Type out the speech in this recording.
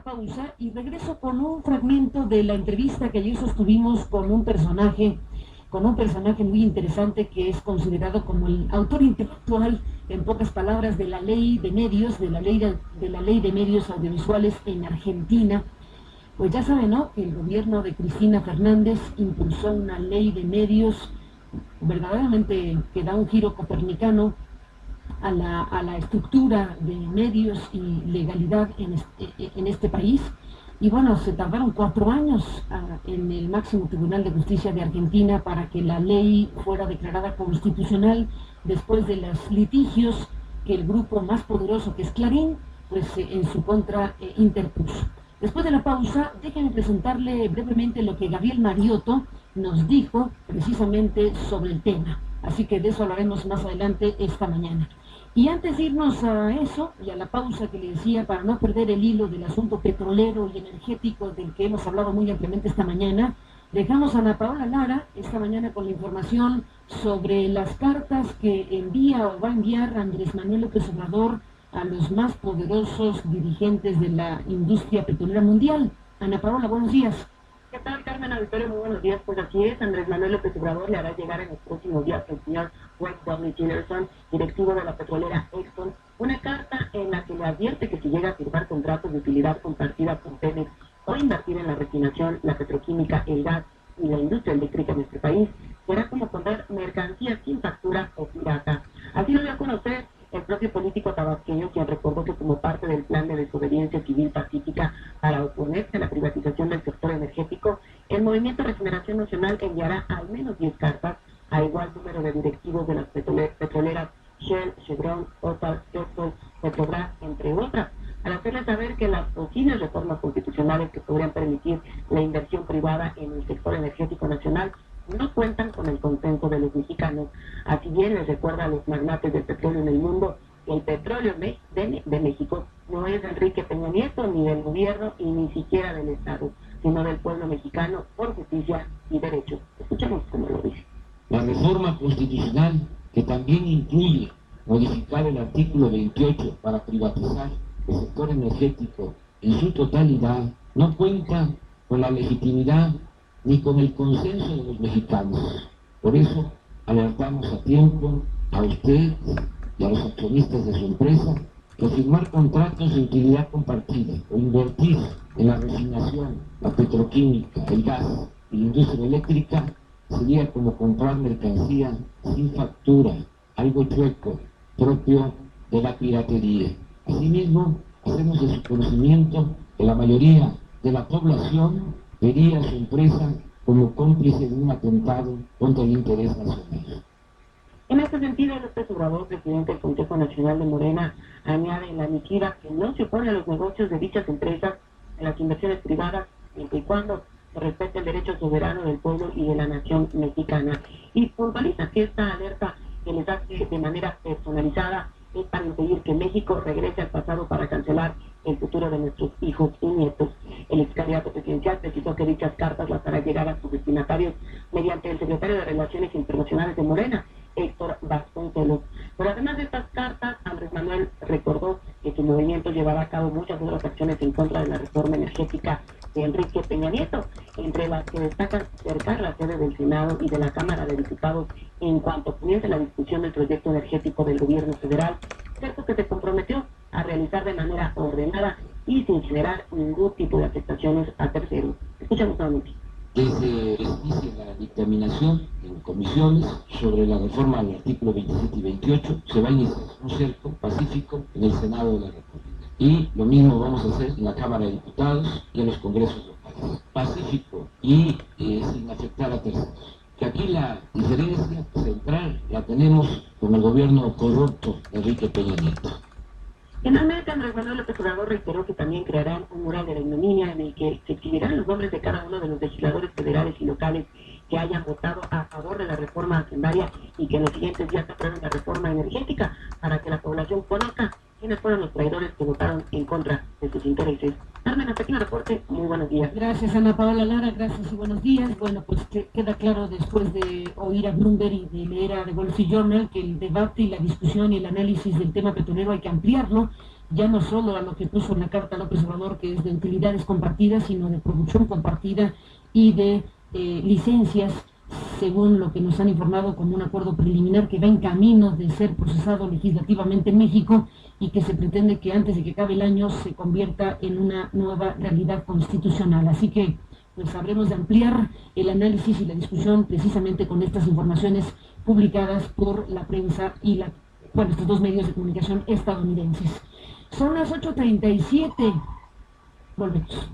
una pausa y regreso con un fragmento de la entrevista que ayer sostuvimos con un personaje muy interesante que es considerado como el autor intelectual, en pocas palabras, de la ley de medios, de la ley de medios audiovisuales en Argentina. Pues ya saben, ¿no?, que el gobierno de Cristina Fernández impulsó una ley de medios verdaderamente que da un giro copernicano a la estructura de medios y legalidad en este país. Y bueno, se tardaron 4 años en el máximo Tribunal de Justicia de Argentina para que la ley fuera declarada constitucional después de los litigios que el grupo más poderoso, que es Clarín, pues en su contra interpuso. Después de la pausa, déjenme presentarle brevemente lo que Gabriel Mariotto nos dijo precisamente sobre el tema. Así que de eso hablaremos más adelante esta mañana. Y antes de irnos a eso y a la pausa que le decía, para no perder el hilo del asunto petrolero y energético del que hemos hablado muy ampliamente esta mañana, dejamos a Ana Paola Lara esta mañana con la información sobre las cartas que envía o va a enviar Andrés Manuel López Obrador a los más poderosos dirigentes de la industria petrolera mundial. Ana Paola, buenos días. ¿Qué tal, Carmen Auditorio? Muy buenos días. Pues así es, Andrés Manuel López Obrador le hará llegar en los próximos días al señor Rex W. Tillerson, directivo de la petrolera Exxon, una carta en la que le advierte que si llega a firmar contratos de utilidad compartida con Pemex o invertir en la refinación, la petroquímica, el gas y la industria eléctrica en nuestro país, será como comprar mercancías sin factura o pirata. Así lo dio a conocer el propio político tabasqueño, quien recordó que como parte del plan de desobediencia civil pacífica para oponerse a la privatización del sector energético, el Movimiento Regeneración Nacional enviará al menos 10 cartas a igual número de directivos de las petroleras Shell, Chevron, Total, Repsol, Petrobras, entre otras, al hacerles saber que las posibles reformas constitucionales que podrían permitir la inversión privada en el sector energético nacional no cuentan con el consenso de los mexicanos. Así bien les recuerda a los magnates del petróleo en el mundo que el petróleo de México no es de Enrique Peña Nieto, ni del gobierno, y ni siquiera del Estado, sino del pueblo mexicano por justicia y derechos. Escuchemos cómo lo dice. La reforma constitucional, que también incluye modificar el artículo 28 para privatizar el sector energético en su totalidad, no cuenta con la legitimidad ni con el consenso de los mexicanos. Por eso alertamos a tiempo a usted y a los accionistas de su empresa que firmar contratos de utilidad compartida o invertir en la refinación, la petroquímica, el gas y la industria eléctrica sería como comprar mercancía sin factura, algo chueco, propio de la piratería. Asimismo, hacemos de su conocimiento que la mayoría de la población vería a su empresa como cómplice de un atentado contra el interés nacional. En este sentido, López Obrador, presidente del Consejo Nacional de Morena, añade en la misiva que no se opone a los negocios de dichas empresas, en las inversiones privadas, siempre y cuando se respete el derecho soberano del pueblo y de la nación mexicana. Y puntualiza que esta alerta que les hace de manera personalizada es para impedir que México regrese al pasado para cancelar el futuro de nuestros hijos y nietos. El ex candidato presidencial precisó que dichas cartas las hará llegar a sus destinatarios mediante el secretario de Relaciones Internacionales de Morena, Héctor Vasconcelos. Pero además de estas cartas, Andrés Manuel recordó que su movimiento llevará a cabo muchas otras acciones en contra de la reforma energética de Enrique Peña Nieto, entre las que destacan cercar la sede del Senado y de la Cámara de Diputados en cuanto comience la discusión del proyecto energético del gobierno federal, cierto que se comprometió a realizar de manera ordenada y sin generar ningún tipo de afectaciones a terceros. Escuchamos nuevamente. Desde que se inicie la dictaminación en comisiones sobre la reforma del artículo 27 y 28, se va a iniciar un cerco pacífico en el Senado de la República. Y lo mismo vamos a hacer en la Cámara de Diputados y en los congresos locales. Pacífico y sin afectar a terceros. Que aquí la diferencia central la tenemos con el gobierno corrupto de Enrique Peña Nieto. Finalmente, Andrés Manuel López Obrador reiteró que también crearán un mural de la ignominia en el que se exhibirán los nombres de cada uno de los legisladores federales y locales que hayan votado a favor de la reforma hacendaria y que en los siguientes días aprueben la reforma energética para que la población conozca quiénes fueron los traidores que votaron en contra de sus intereses. Carmen, hasta aquí un reporte. Muy buenos días. Gracias, Ana Paola Lara, gracias y buenos días. Bueno, pues queda claro después de oír a Bloomberg y de leer a The Wall Street Journal que el debate y la discusión y el análisis del tema petrolero hay que ampliarlo ya no solo a lo que puso en la carta López Obrador, que es de utilidades compartidas, sino de producción compartida y de licencias, según lo que nos han informado, como un acuerdo preliminar que va en camino de ser procesado legislativamente en México y que se pretende que antes de que acabe el año se convierta en una nueva realidad constitucional. Así que pues habremos de ampliar el análisis y la discusión precisamente con estas informaciones publicadas por la prensa y estos dos medios de comunicación estadounidenses. Son las 8:37. Volvemos.